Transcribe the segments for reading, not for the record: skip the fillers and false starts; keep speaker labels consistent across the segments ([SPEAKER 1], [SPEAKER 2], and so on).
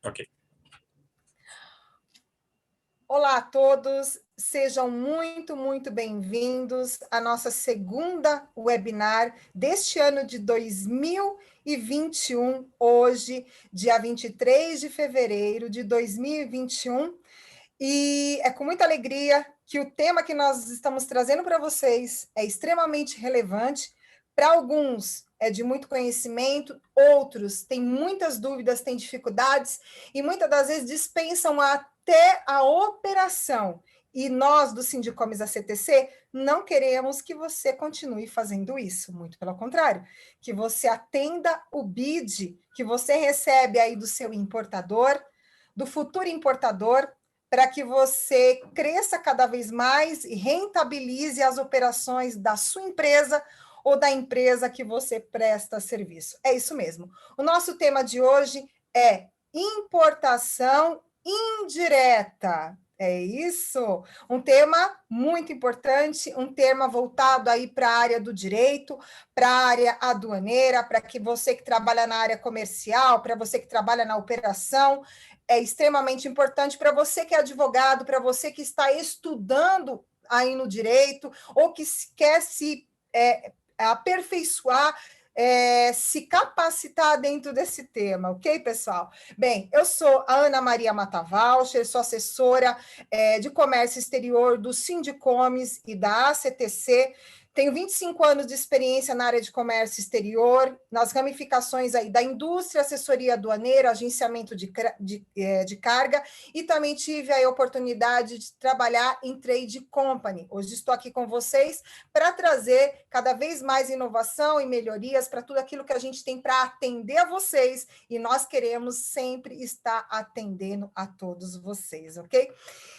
[SPEAKER 1] Ok.
[SPEAKER 2] Olá a todos, sejam muito bem-vindos à nossa segunda webinar deste ano de 2021, hoje, dia 23 de fevereiro de 2021. E é com muita alegria que o tema que nós estamos trazendo para vocês é extremamente relevante. Para alguns é de muito conhecimento, outros têm muitas dúvidas, têm dificuldades e muitas das vezes dispensam até a operação. E nós, do Sindicomes ACTC, não queremos que você continue fazendo isso, muito pelo contrário, que você atenda o BID que você recebe aí do seu importador, do futuro importador, para que você cresça cada vez mais e rentabilize as operações da sua empresa ou da empresa que você presta serviço. É isso mesmo. O nosso tema de hoje é importação indireta. É isso, um tema muito importante, um tema voltado aí para a área do direito, para a área aduaneira, para que você que trabalha na área comercial, para você que trabalha na operação, é extremamente importante para você que é advogado, para você que está estudando aí no direito, ou que quer se aperfeiçoar, se capacitar dentro desse tema, ok, pessoal? Bem, eu sou a Ana Maria Matavalcher, sou assessora de comércio exterior do Sindicomes e da ACTC. Tenho 25 anos de experiência na área de comércio exterior, nas ramificações aí da indústria, assessoria aduaneira, agenciamento de carga, e também tive a oportunidade de trabalhar em trade company. Hoje estou aqui com vocês para trazer cada vez mais inovação e melhorias para tudo aquilo que a gente tem para atender a vocês, e nós queremos sempre estar atendendo a todos vocês, ok?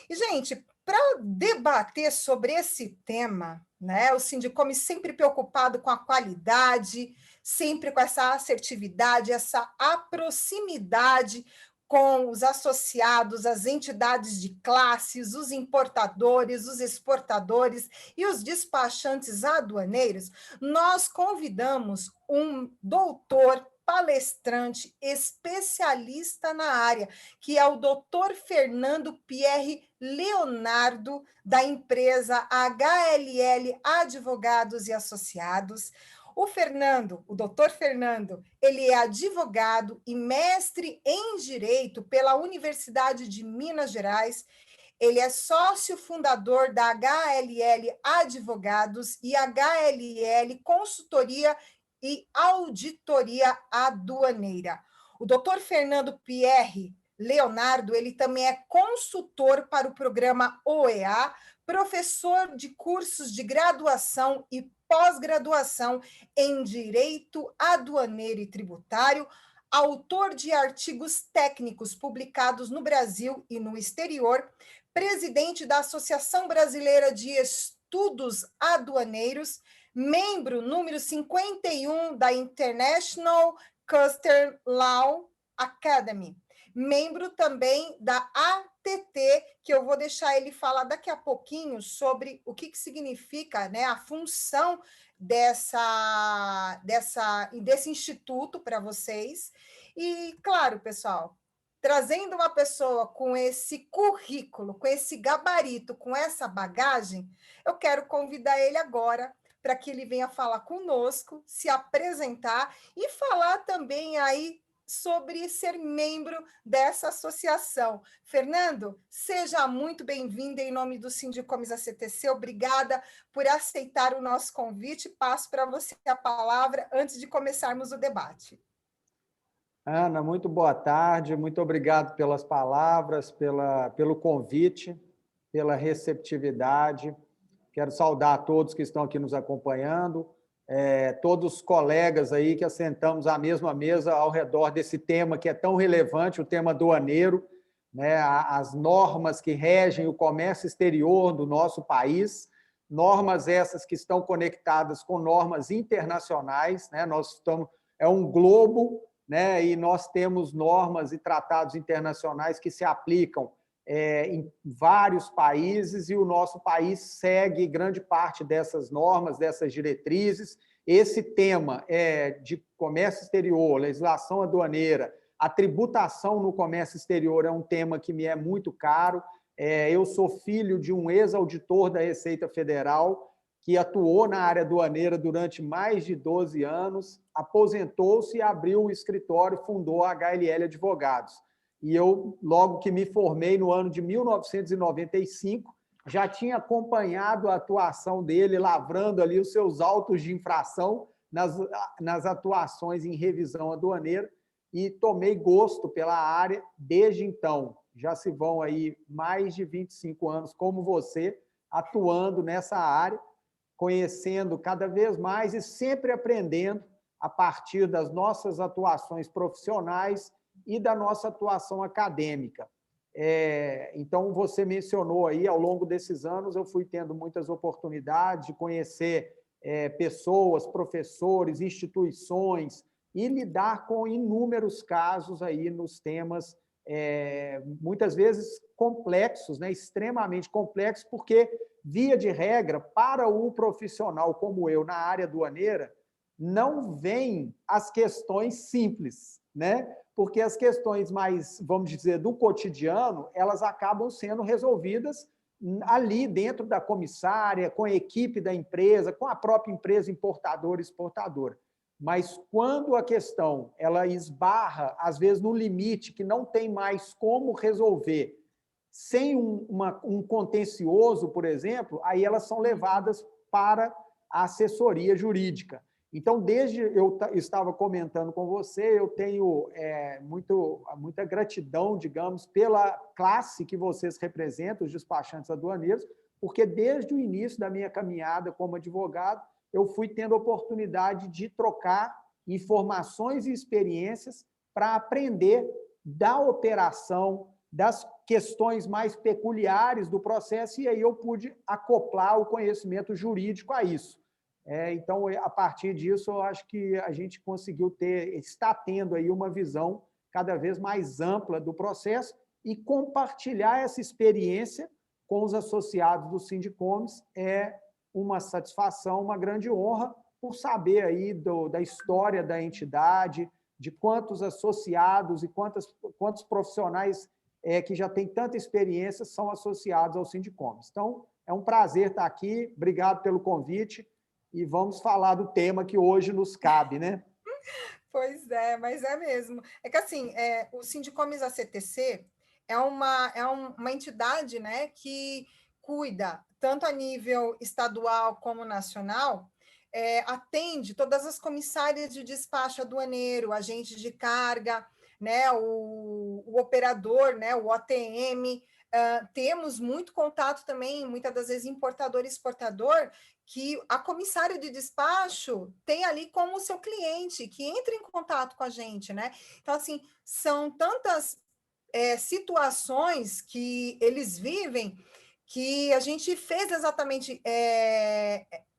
[SPEAKER 2] E, gente, para debater sobre esse tema, né, o Sindicomes sempre preocupado com a qualidade, sempre com essa assertividade, essa proximidade com os associados, as entidades de classes, os importadores, os exportadores e os despachantes aduaneiros, nós convidamos um doutor palestrante, especialista na área, que é o doutor Fernando Pierre Leonardo, da empresa HLL Advogados e Associados. O doutor Fernando, ele é advogado e mestre em Direito pela Universidade de Minas Gerais. Ele é sócio fundador da HLL Advogados e HLL Consultoria e Auditoria Aduaneira. O doutor Fernando Pierre Leonardo, ele também é consultor para o programa OEA, professor de cursos de graduação e pós-graduação em Direito Aduaneiro e Tributário, autor de artigos técnicos publicados no Brasil e no exterior, presidente da Associação Brasileira de Estudos Aduaneiros, membro número 51 da International Customs Law Academy, membro também da ATT, que eu vou deixar ele falar daqui a pouquinho sobre o que significa, né, a função desse instituto para vocês. E, claro, pessoal, trazendo uma pessoa com esse currículo, com esse gabarito, com essa bagagem, eu quero convidar ele agora para que ele venha falar conosco, se apresentar e falar também aí sobre ser membro dessa associação. Fernando, seja muito bem-vindo em nome do Sindicomes ACTC. Obrigada por aceitar o nosso convite. Passo para você a palavra antes de começarmos o debate.
[SPEAKER 3] Ana, muito boa tarde, muito obrigado pelas palavras, pelo convite, pela receptividade. Quero saudar a todos que estão aqui nos acompanhando, todos os colegas aí que assentamos à mesma mesa ao redor desse tema que é tão relevante, o tema aduaneiro, né? As normas que regem o comércio exterior do nosso país, normas essas que estão conectadas com normas internacionais, né? É um globo, né? E nós temos normas e tratados internacionais que se aplicam em vários países, e o nosso país segue grande parte dessas normas, dessas diretrizes. Esse tema de comércio exterior, legislação aduaneira, A tributação no comércio exterior é um tema que me é muito caro. Eu sou filho de um ex-auditor da Receita Federal que atuou na área aduaneira durante mais de 12 anos, aposentou-se e abriu o escritório, fundou a HLL Advogados. E eu, logo que me formei no ano de 1995, já tinha acompanhado a atuação dele, lavrando ali os seus autos de infração nas atuações em revisão aduaneira, e tomei gosto pela área desde então. Já se vão aí mais de 25 anos, como você, atuando nessa área, conhecendo cada vez mais e sempre aprendendo a partir das nossas atuações profissionais e da nossa atuação acadêmica. Então, você mencionou aí, ao longo desses anos, eu fui tendo muitas oportunidades de conhecer pessoas, professores, instituições, e lidar com inúmeros casos aí nos temas, muitas vezes complexos, né? Extremamente complexos, porque, via de regra, para o profissional como eu, na área aduaneira, não vêm as questões simples, né? Porque as questões mais, vamos dizer, do cotidiano, elas acabam sendo resolvidas ali dentro da comissária, com a equipe da empresa, com a própria empresa importadora e exportadora. Mas quando a questão ela esbarra, às vezes, no limite que não tem mais como resolver, sem um contencioso, por exemplo, aí elas são levadas para a assessoria jurídica. Então, desde eu estava comentando com você, eu tenho muita gratidão, digamos, pela classe que vocês representam, os despachantes aduaneiros, porque desde o início da minha caminhada como advogado, eu fui tendo oportunidade de trocar informações e experiências para aprender da operação, das questões mais peculiares do processo, e aí eu pude acoplar o conhecimento jurídico a isso. Então, a partir disso, eu acho que a gente conseguiu está tendo aí uma visão cada vez mais ampla do processo e compartilhar essa experiência com os associados do Sindicomes é uma satisfação, uma grande honra, por saber aí da história da entidade, de quantos associados e quantos profissionais que já têm tanta experiência são associados ao Sindicomes. Então, é um prazer estar aqui, obrigado pelo convite, e vamos falar do tema que hoje nos cabe, né?
[SPEAKER 2] Pois é, mas é mesmo. É que assim, o Sindicomes ACTC é uma entidade, né, que cuida, tanto a nível estadual como nacional, atende todas as comissárias de despacho aduaneiro, agente de carga, né, o operador, né, o OTM. Temos muito contato também, muitas das vezes, importador e exportador, que a comissária de despacho tem ali como seu cliente, que entra em contato com a gente, né? Então, assim, são tantas situações que eles vivem que a gente fez exatamente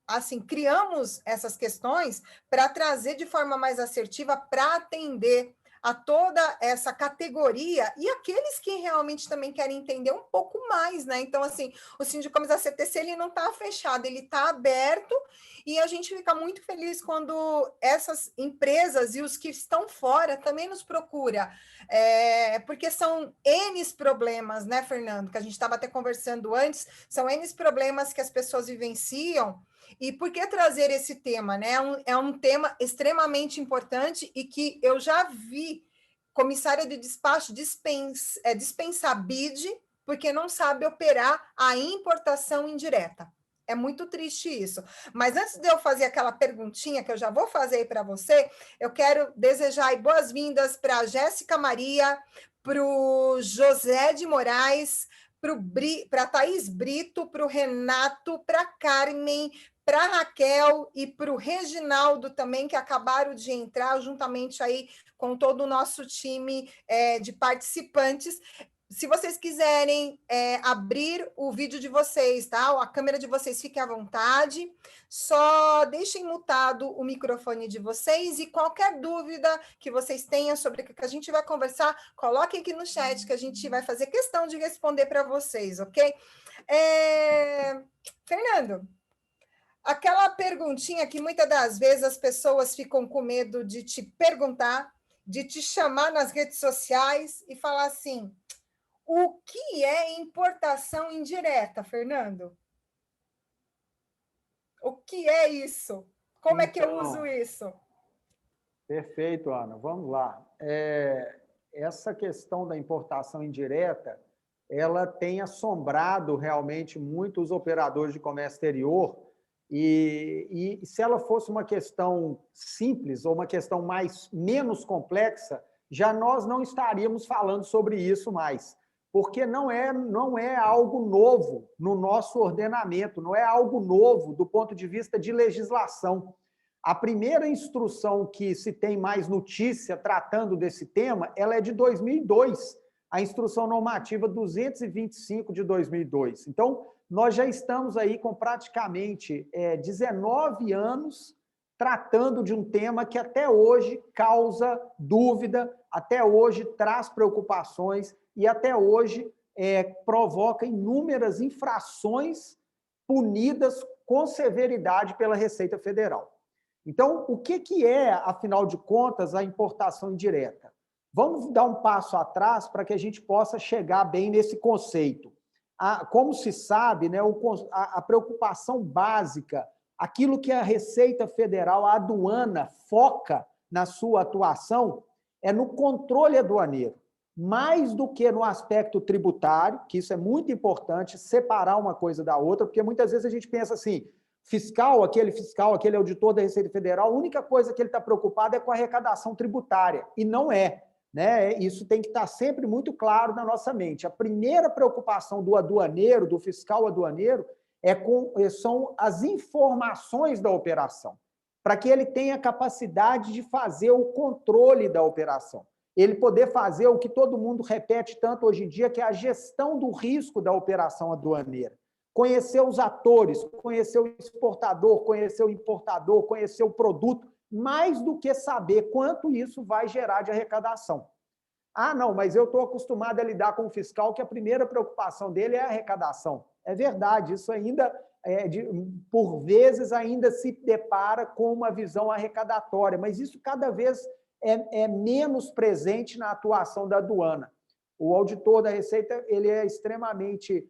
[SPEAKER 2] assim, criamos essas questões para trazer de forma mais assertiva, para atender a toda essa categoria e aqueles que realmente também querem entender um pouco mais, né? Então, assim, o Sindicomes da CTC, ele não está fechado, ele está aberto, e a gente fica muito feliz quando essas empresas e os que estão fora também nos procuram, porque são N problemas, né, Fernando? Que a gente estava até conversando antes, são N problemas que as pessoas vivenciam. E por que trazer esse tema, né? É um tema extremamente importante e que eu já vi comissária de despacho dispensar BID porque não sabe operar a importação indireta. É muito triste isso. Mas antes de eu fazer aquela perguntinha que eu já vou fazer aí para você, eu quero desejar boas-vindas para a Jéssica Maria, para o José de Moraes, para a Thaís Brito, para o Renato, para a Carmen, para a Raquel e para o Reginaldo também, que acabaram de entrar juntamente aí com todo o nosso time de participantes. Se vocês quiserem abrir o vídeo de vocês, tá? A câmera de vocês, fique à vontade. Só deixem mutado o microfone de vocês e qualquer dúvida que vocês tenham sobre o que a gente vai conversar, coloquem aqui no chat que a gente vai fazer questão de responder para vocês, ok? Fernando, aquela perguntinha que muitas das vezes as pessoas ficam com medo de te perguntar, de te chamar nas redes sociais e falar assim: o que é importação indireta, Fernando? O que é isso? Como é que eu uso
[SPEAKER 3] Então,
[SPEAKER 2] isso?
[SPEAKER 3] perfeito, Ana. Vamos lá. Essa questão da importação indireta, ela tem assombrado realmente muitos operadores de comércio exterior. E se ela fosse uma questão simples ou uma questão menos complexa, já nós não estaríamos falando sobre isso mais, porque não é algo novo no nosso ordenamento, não é algo novo do ponto de vista de legislação. A primeira instrução que se tem mais notícia tratando desse tema, ela é de 2002, a instrução normativa 225 de 2002. Então, nós já estamos aí com praticamente 19 anos tratando de um tema que até hoje causa dúvida, até hoje traz preocupações e até hoje provoca inúmeras infrações punidas com severidade pela Receita Federal. Então, o que é, afinal de contas, a importação indireta? Vamos dar um passo atrás para que a gente possa chegar bem nesse conceito. Como se sabe, né, a preocupação básica, aquilo que a Receita Federal, a aduana, foca na sua atuação, é no controle aduaneiro. Mais do que no aspecto tributário, que isso é muito importante, separar uma coisa da outra, porque muitas vezes a gente pensa assim, fiscal, aquele auditor da Receita Federal, a única coisa que ele está preocupado é com a arrecadação tributária, e não é. Né? Isso tem que estar sempre muito claro na nossa mente. A primeira preocupação do aduaneiro, do fiscal aduaneiro, são as informações da operação, para que ele tenha capacidade de fazer o controle da operação. Ele poder fazer o que todo mundo repete tanto hoje em dia, que é a gestão do risco da operação aduaneira. Conhecer os atores, conhecer o exportador, conhecer o importador, conhecer o produto, mais do que saber quanto isso vai gerar de arrecadação. Não, mas eu estou acostumado a lidar com o fiscal, que a primeira preocupação dele é a arrecadação. É verdade, isso ainda, por vezes, ainda se depara com uma visão arrecadatória, mas isso cada vez é menos presente na atuação da aduana. O auditor da Receita ele é extremamente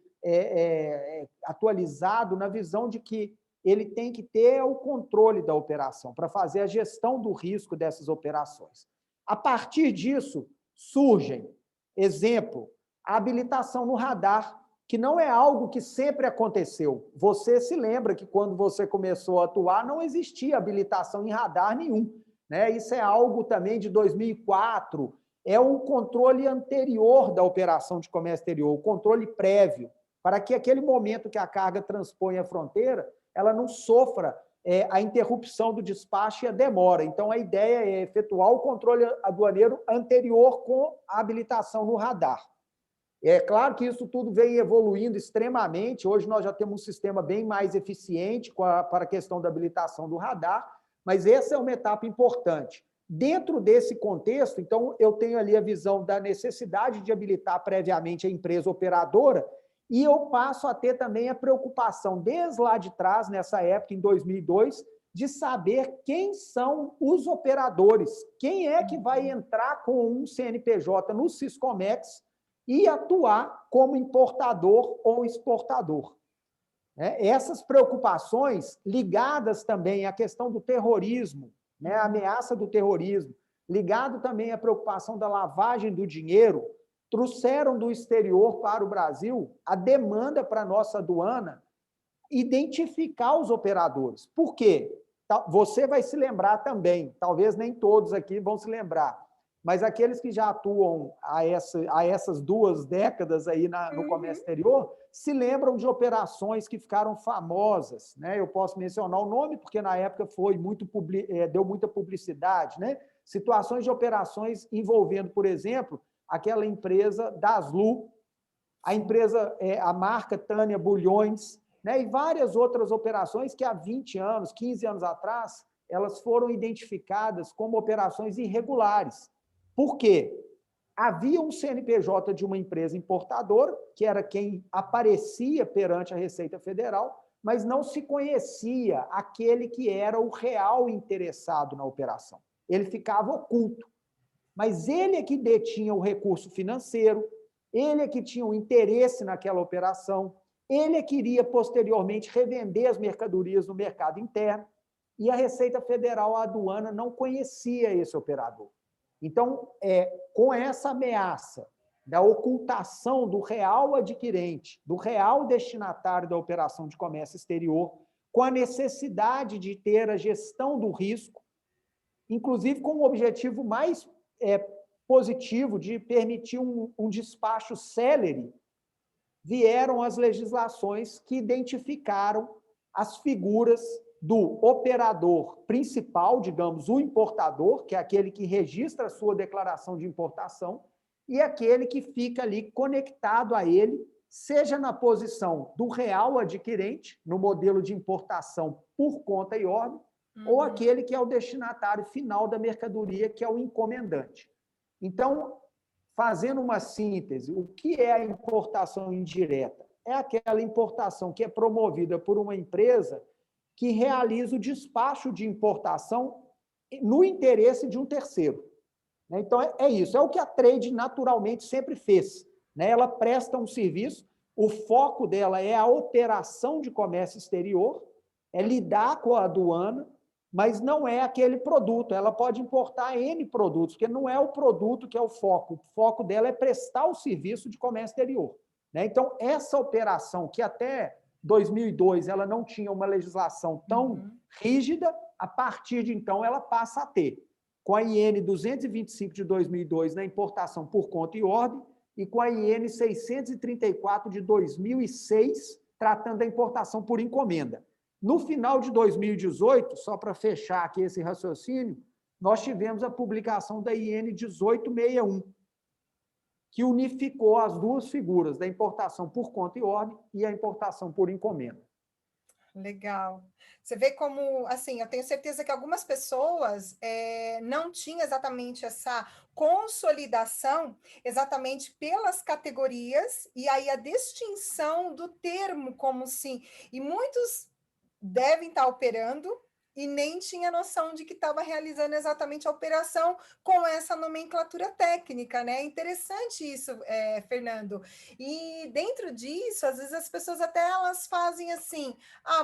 [SPEAKER 3] atualizado na visão de que ele tem que ter o controle da operação para fazer a gestão do risco dessas operações. A partir disso, surgem, exemplo, a habilitação no radar, que não é algo que sempre aconteceu. Você se lembra que quando você começou a atuar, não existia habilitação em radar nenhum. Né? Isso é algo também de 2004, é um controle anterior da operação de comércio exterior, o controle prévio, para que aquele momento que a carga transpõe a fronteira, ela não sofra a interrupção do despacho e a demora. Então, a ideia é efetuar o controle aduaneiro anterior com a habilitação no radar. É claro que isso tudo vem evoluindo extremamente. Hoje nós já temos um sistema bem mais eficiente para a questão da habilitação do radar, mas essa é uma etapa importante. Dentro desse contexto, então, eu tenho ali a visão da necessidade de habilitar previamente a empresa operadora e eu passo a ter também a preocupação, desde lá de trás, nessa época, em 2002, de saber quem são os operadores, quem é que vai entrar com um CNPJ no Siscomex e atuar como importador ou exportador. Essas preocupações ligadas também à questão do terrorismo, a ameaça do terrorismo, ligado também à preocupação da lavagem do dinheiro, trouxeram do exterior para o Brasil a demanda para a nossa aduana identificar os operadores. Por quê? Você vai se lembrar também, talvez nem todos aqui vão se lembrar, mas aqueles que já atuam há essas 2 décadas aí no comércio exterior, se lembram de operações que ficaram famosas. Né? Eu posso mencionar o nome, porque na época deu muita publicidade. Né? Situações de operações envolvendo, por exemplo, aquela empresa Daslu, a marca Tânia Bulhões, né? E várias outras operações que há 20 anos, 15 anos atrás, elas foram identificadas como operações irregulares. Por quê? Havia um CNPJ de uma empresa importadora, que era quem aparecia perante a Receita Federal, mas não se conhecia aquele que era o real interessado na operação. Ele ficava oculto. mas ele é que detinha o recurso financeiro, ele é que tinha o interesse naquela operação, ele é que iria posteriormente revender as mercadorias no mercado interno, e a Receita Federal, a aduana, não conhecia esse operador. Então, com essa ameaça da ocultação do real adquirente, do real destinatário da operação de comércio exterior, com a necessidade de ter a gestão do risco, inclusive com o objetivo mais positivo de permitir um despacho célere, vieram as legislações que identificaram as figuras do operador principal, digamos, o importador, que é aquele que registra a sua declaração de importação, e aquele que fica ali conectado a ele, seja na posição do real adquirente, no modelo de importação por conta e ordem, ou aquele que é o destinatário final da mercadoria, que é o encomendante. Então, fazendo uma síntese, o que é a importação indireta? É aquela importação que é promovida por uma empresa que realiza o despacho de importação no interesse de um terceiro. Então, é isso. É o que a trade naturalmente sempre fez. Ela presta um serviço, o foco dela é a operação de comércio exterior, é lidar com a aduana, mas não é aquele produto. Ela pode importar N produtos, porque não é o produto que é o foco. O foco dela é prestar o serviço de comércio exterior. Então, essa operação, que até 2002 ela não tinha uma legislação tão rígida, a partir de então ela passa a ter, com a IN 225 de 2002 na importação por conta e ordem, e com a IN 634 de 2006, tratando da importação por encomenda. No final de 2018, só para fechar aqui esse raciocínio, nós tivemos a publicação da IN 1861, que unificou as duas figuras, da importação por conta e ordem e a importação por encomenda.
[SPEAKER 2] Legal. Você vê como, assim, eu tenho certeza que algumas pessoas não tinham exatamente essa consolidação exatamente pelas categorias, e aí a distinção do termo como se... E muitos devem estar operando e nem tinha noção de que estava realizando exatamente a operação com essa nomenclatura técnica, né? Interessante isso, Fernando. E dentro disso, às vezes as pessoas até elas fazem assim,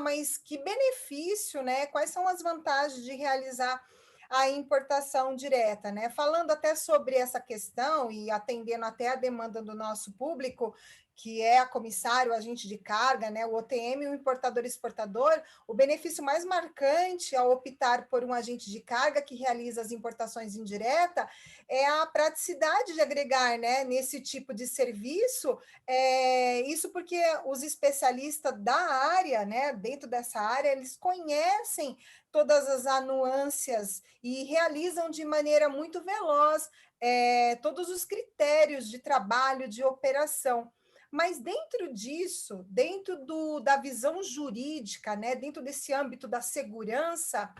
[SPEAKER 2] mas que benefício, né? Quais são as vantagens de realizar a importação direta, né? Falando até sobre essa questão e atendendo até a demanda do nosso público, que é a comissário, o agente de carga, né, o OTM, o importador-exportador, o benefício mais marcante ao optar por um agente de carga que realiza as importações indiretas é a praticidade de agregar, né, nesse tipo de serviço, isso porque os especialistas da área, né, dentro dessa área, eles conhecem todas as nuances e realizam de maneira muito veloz todos os critérios de trabalho, de operação. Mas dentro disso, dentro da visão jurídica, né, dentro desse âmbito da segurança,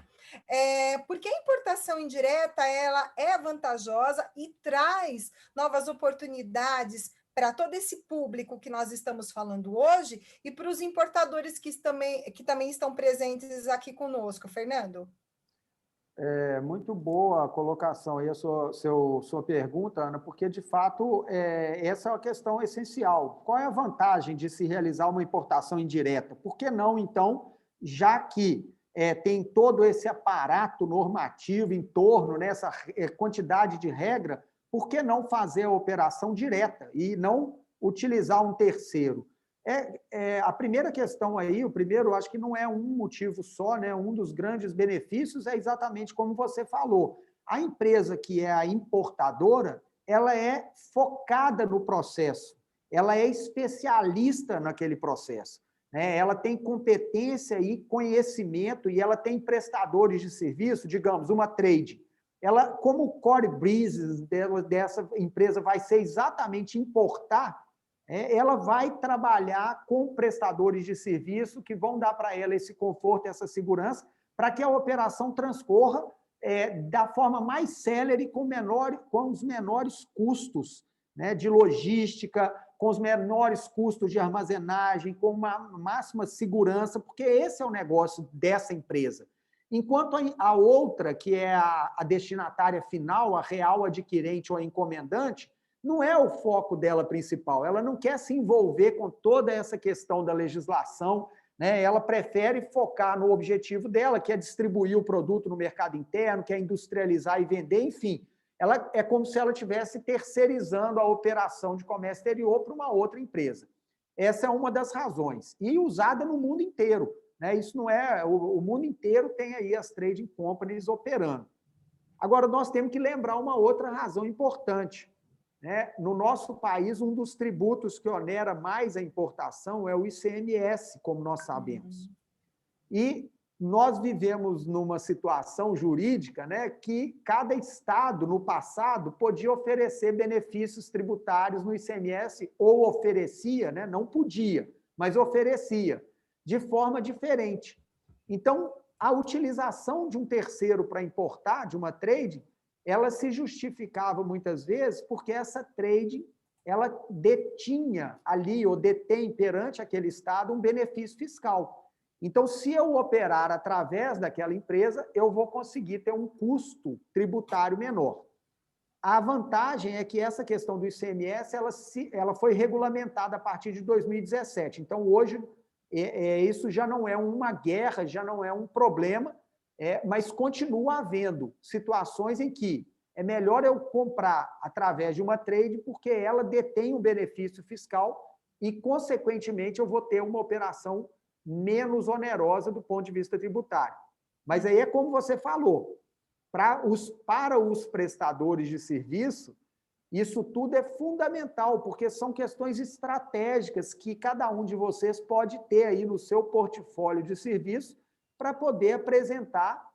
[SPEAKER 2] porque a importação indireta ela é vantajosa e traz novas oportunidades para todo esse público que nós estamos falando hoje e para os importadores que também estão presentes aqui conosco, Fernando.
[SPEAKER 3] Muito boa a colocação aí, a sua pergunta, Ana, porque, de fato, essa é uma questão essencial. Qual é a vantagem de se realizar uma importação indireta? Por que não, então, já que tem todo esse aparato normativo em torno, né, essa quantidade de regra, por que não fazer a operação direta e não utilizar um terceiro? A primeira questão aí, o primeiro, acho que não é um motivo só, né? Um dos grandes benefícios é exatamente como você falou. A empresa que é a importadora, ela é focada no processo, ela é especialista naquele processo, né? Ela tem competência e conhecimento e ela tem prestadores de serviço, digamos, uma trade. Ela, como o core business dessa empresa vai ser exatamente importar, ela vai trabalhar com prestadores de serviço que vão dar para ela esse conforto, essa segurança, para que a operação transcorra da forma mais célere, com os menores custos, né, de logística, com os menores custos de armazenagem, com uma máxima segurança, porque esse é o negócio dessa empresa. Enquanto a outra, que é a destinatária final, a real adquirente ou a encomendante, não é o foco dela principal. Ela não quer se envolver com toda essa questão da legislação, né? Ela prefere focar no objetivo dela, que é distribuir o produto no mercado interno, que é industrializar e vender, enfim. Ela é como se ela estivesse terceirizando a operação de comércio exterior para uma outra empresa. Essa é uma das razões. E usada no mundo inteiro. Né? Isso não é... O mundo inteiro tem aí as trading companies operando. Agora, nós temos que lembrar uma outra razão importante. Né? No nosso país, um dos tributos que onera mais a importação é o ICMS, como nós sabemos. E nós vivemos numa situação jurídica, né, que cada estado, no passado, podia oferecer benefícios tributários no ICMS, ou oferecia, né, não podia, mas oferecia, de forma diferente. Então, a utilização de um terceiro para importar, de uma trade, ela se justificava muitas vezes porque essa trade ela detinha ali, ou detém perante aquele estado, um benefício fiscal. Então, se eu operar através daquela empresa, eu vou conseguir ter um custo tributário menor. A vantagem é que essa questão do ICMS ela foi regulamentada a partir de 2017. Então, hoje, isso já não é uma guerra, já não é um problema, mas continua havendo situações em que é melhor eu comprar através de uma trade porque ela detém um benefício fiscal e, consequentemente, eu vou ter uma operação menos onerosa do ponto de vista tributário. Mas aí é como você falou, para os prestadores de serviço, isso tudo é fundamental, porque são questões estratégicas que cada um de vocês pode ter aí no seu portfólio de serviço para poder apresentar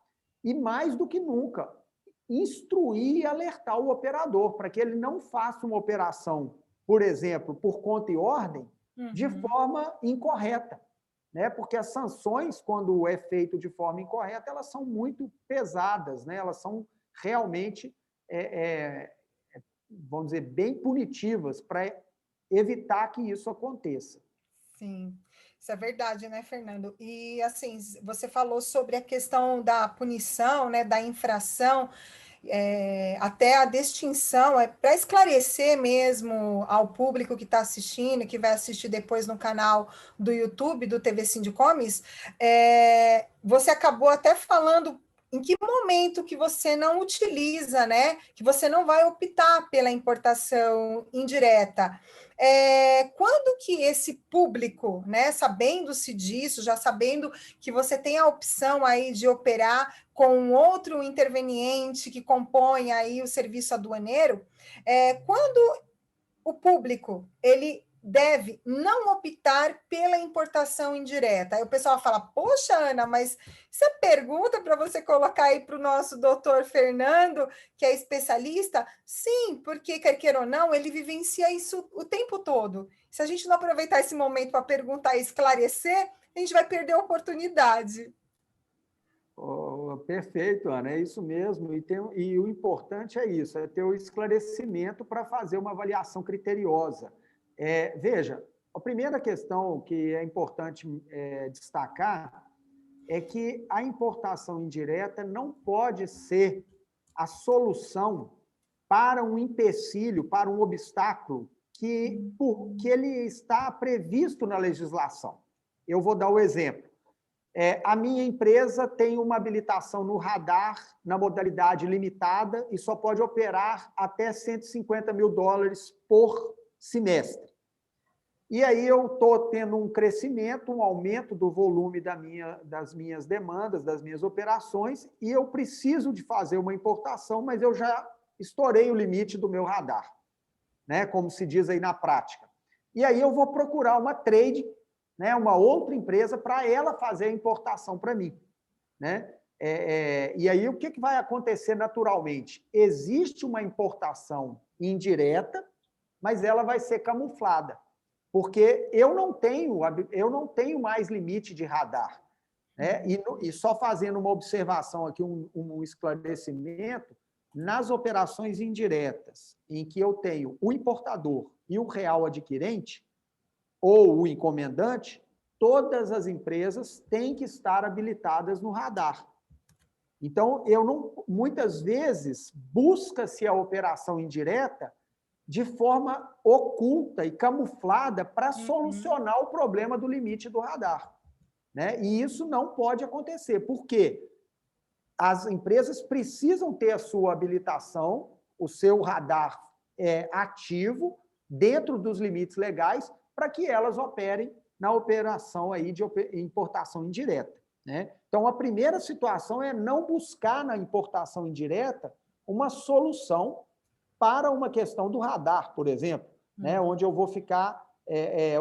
[SPEAKER 3] e, mais do que nunca, instruir e alertar o operador para que ele não faça uma operação, por exemplo, por conta e ordem, de forma incorreta. Né? Porque as sanções, quando é feito de forma incorreta, elas são muito pesadas, né? Elas são realmente, vamos dizer, bem punitivas para evitar que isso aconteça.
[SPEAKER 2] Sim, isso é verdade, né, Fernando? E, assim, você falou sobre a questão da punição, né, da infração, até a distinção, para esclarecer mesmo ao público que está assistindo, que vai assistir depois no canal do YouTube, do TV Sindicomes, você acabou até falando em que momento que você não utiliza, né? Que você não vai optar pela importação indireta. Quando que esse público, né, sabendo-se disso, já sabendo que você tem a opção aí de operar com outro interveniente que compõe aí o serviço aduaneiro, quando o público ele deve não optar pela importação indireta. Aí o pessoal fala, poxa, Ana, mas isso é pergunta para você colocar aí para o nosso doutor Fernando, que é especialista? Sim, porque, quer queira ou não, ele vivencia isso o tempo todo. Se a gente não aproveitar esse momento para perguntar e esclarecer, a gente vai perder a oportunidade.
[SPEAKER 3] Oh, perfeito, Ana, é isso mesmo. E o importante é isso, é ter o esclarecimento para fazer uma avaliação criteriosa. Veja, a primeira questão que é importante destacar é que a importação indireta não pode ser a solução para um empecilho, para um obstáculo que ele está previsto na legislação. Eu vou dar o exemplo. A minha empresa tem uma habilitação no radar na modalidade limitada e só pode operar até $150 mil por semestre. E aí eu estou tendo um crescimento, um aumento do volume das minhas demandas, das minhas operações, e eu preciso de fazer uma importação, mas eu já estourei o limite do meu radar, né? Como se diz aí na prática. E aí eu vou procurar uma trade, né, uma outra empresa, para ela fazer a importação para mim. Né? E aí o que vai acontecer naturalmente? Existe uma importação indireta, mas ela vai ser camuflada, porque eu não tenho mais limite de radar. Né? E só fazendo uma observação aqui, um esclarecimento, nas operações indiretas, em que eu tenho o importador e o real adquirente, ou o encomendante, todas as empresas têm que estar habilitadas no radar. Então, muitas vezes, busca-se a operação indireta de forma oculta e camuflada para solucionar o problema do limite do radar, né? E isso não pode acontecer. Por quê? As empresas precisam ter a sua habilitação, o seu radar ativo, dentro dos limites legais, para que elas operem na operação aí de importação indireta, né? Então, a primeira situação é não buscar na importação indireta uma solução para uma questão do radar, por exemplo, né? Onde eu vou ficar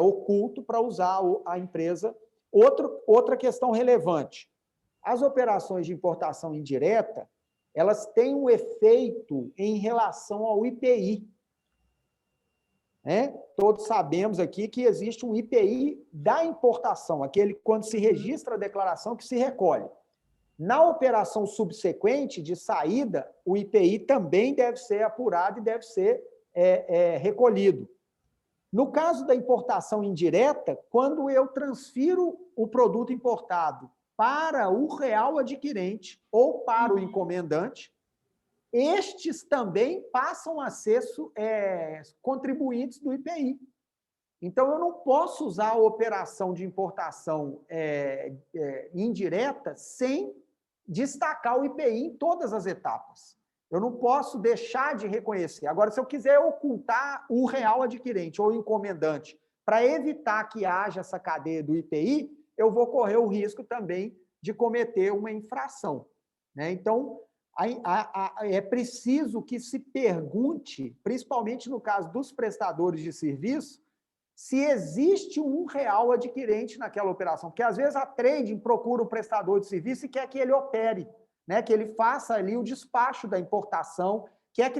[SPEAKER 3] oculto para usar a empresa. Outra questão relevante, as operações de importação indireta, elas têm um efeito em relação ao IPI, né? Todos sabemos aqui que existe um IPI da importação, aquele quando se registra a declaração que se recolhe. Na operação subsequente de saída, o IPI também deve ser apurado e deve ser recolhido. No caso da importação indireta, quando eu transfiro o produto importado para o real adquirente ou para o encomendante, estes também passam a ser contribuintes do IPI. Então, eu não posso usar a operação de importação indireta sem destacar o IPI em todas as etapas. Eu não posso deixar de reconhecer. Agora, se eu quiser ocultar o real adquirente ou encomendante para evitar que haja essa cadeia do IPI, eu vou correr o risco também de cometer uma infração, né? Então, é preciso que se pergunte, principalmente no caso dos prestadores de serviço, se existe um real adquirente naquela operação. Porque, às vezes, a trading procura o prestador de serviço e quer que ele opere, né? Que ele faça ali o despacho da importação, quer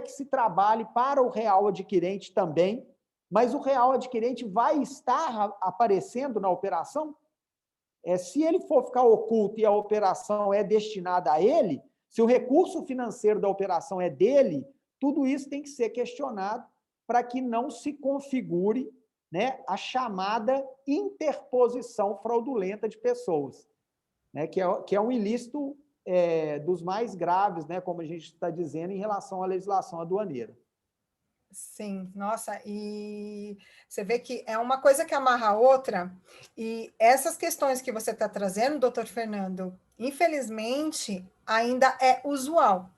[SPEAKER 3] que se trabalhe para o real adquirente também, mas o real adquirente vai estar aparecendo na operação? Se ele for ficar oculto e a operação é destinada a ele, se o recurso financeiro da operação é dele, tudo isso tem que ser questionado para que não se configure, né, a chamada interposição fraudulenta de pessoas, né, que é um ilícito dos mais graves, né, como a gente está dizendo, em relação à legislação aduaneira.
[SPEAKER 2] Sim, nossa, e você vê que é uma coisa que amarra a outra, e essas questões que você está trazendo, doutor Fernando, infelizmente, ainda é usual,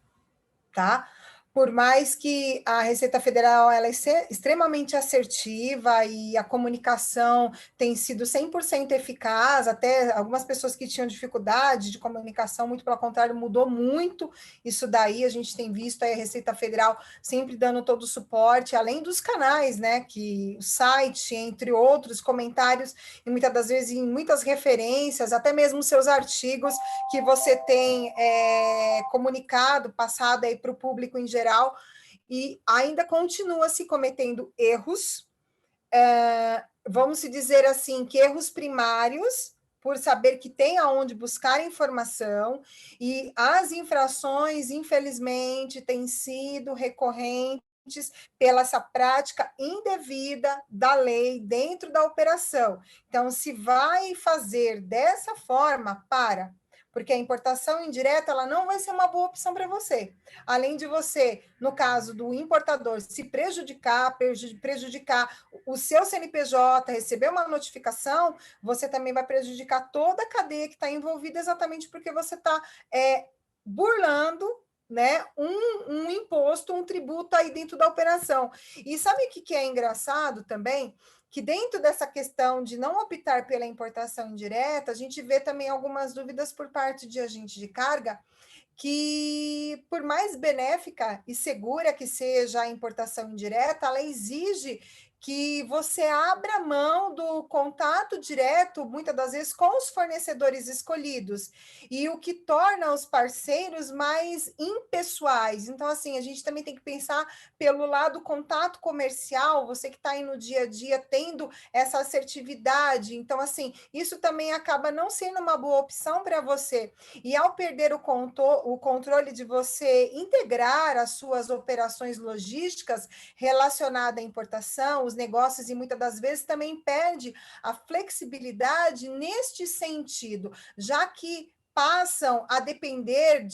[SPEAKER 2] tá? Por mais que a Receita Federal ela é extremamente assertiva e a comunicação tem sido 100% eficaz, até algumas pessoas que tinham dificuldade de comunicação, muito pelo contrário, mudou muito isso daí, a gente tem visto aí a Receita Federal sempre dando todo o suporte, além dos canais, né, que o site, entre outros, comentários, e muitas das vezes em muitas referências, até mesmo seus artigos que você tem comunicado, passado aí para o público em geral, e ainda continua se cometendo erros, vamos dizer assim, que erros primários, por saber que tem aonde buscar informação, e as infrações, infelizmente, têm sido recorrentes pela essa prática indevida da lei dentro da operação. Então, se vai fazer dessa forma, porque a importação indireta ela não vai ser uma boa opção para você. Além de você, no caso do importador, se prejudicar o seu CNPJ, receber uma notificação, você também vai prejudicar toda a cadeia que está envolvida, exatamente porque você está burlando, né, um imposto, um tributo aí dentro da operação. E sabe o que é engraçado também? Que dentro dessa questão de não optar pela importação indireta, a gente vê também algumas dúvidas por parte de agente de carga, que por mais benéfica e segura que seja a importação indireta, ela exige que você abra mão do contato direto, muitas das vezes, com os fornecedores escolhidos, e o que torna os parceiros mais impessoais. Então, assim, a gente também tem que pensar pelo lado contato comercial, você que está aí no dia a dia tendo essa assertividade. Então, assim, isso também acaba não sendo uma boa opção para você. E ao perder o controle de você integrar as suas operações logísticas relacionadas à importação, os negócios, e muitas das vezes também perde a flexibilidade neste sentido, já que passam a depender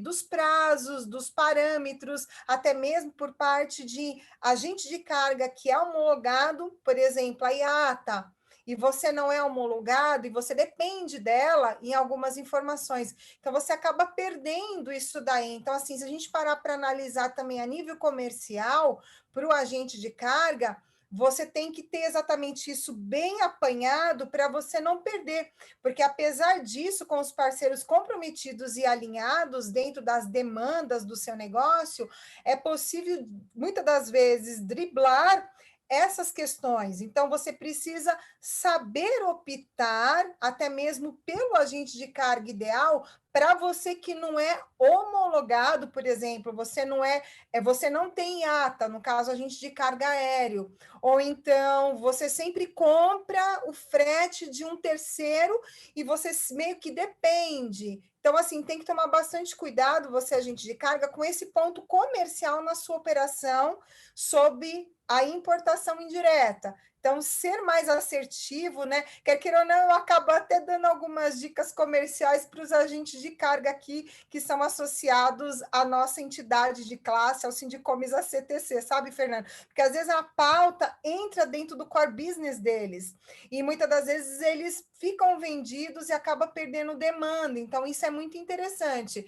[SPEAKER 2] dos prazos, dos parâmetros, até mesmo por parte de agente de carga que é homologado, por exemplo, a IATA, e você não é homologado, e você depende dela em algumas informações. Então, você acaba perdendo isso daí. Então, assim, se a gente parar para analisar também a nível comercial, para o agente de carga, você tem que ter exatamente isso bem apanhado para você não perder, porque apesar disso, com os parceiros comprometidos e alinhados dentro das demandas do seu negócio, é possível, muitas das vezes, driblar essas questões. Então, você precisa saber optar, até mesmo pelo agente de carga ideal, para você que não é homologado, por exemplo, você não tem ata, no caso, agente de carga aéreo, ou então você sempre compra o frete de um terceiro e você meio que depende. Então, assim, tem que tomar bastante cuidado, você, agente de carga, com esse ponto comercial na sua operação sob a importação indireta. Então, ser mais assertivo, né? Quer queira ou não, eu acabo até dando algumas dicas comerciais para os agentes de carga aqui, que são associados à nossa entidade de classe, ao Sindicomes ACTC, sabe, Fernando? Porque às vezes a pauta entra dentro do core business deles, e muitas das vezes eles ficam vendidos e acabam perdendo demanda. Então, isso é muito interessante.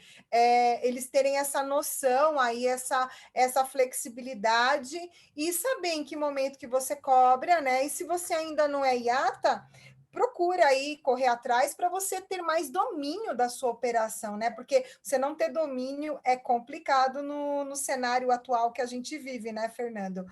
[SPEAKER 2] Eles terem essa noção aí, essa flexibilidade e saber em que momento que você cobra, né? E se você ainda não é IATA, procura aí correr atrás para você ter mais domínio da sua operação, né? Porque você não ter domínio é complicado no cenário atual que a gente vive, né, Fernando?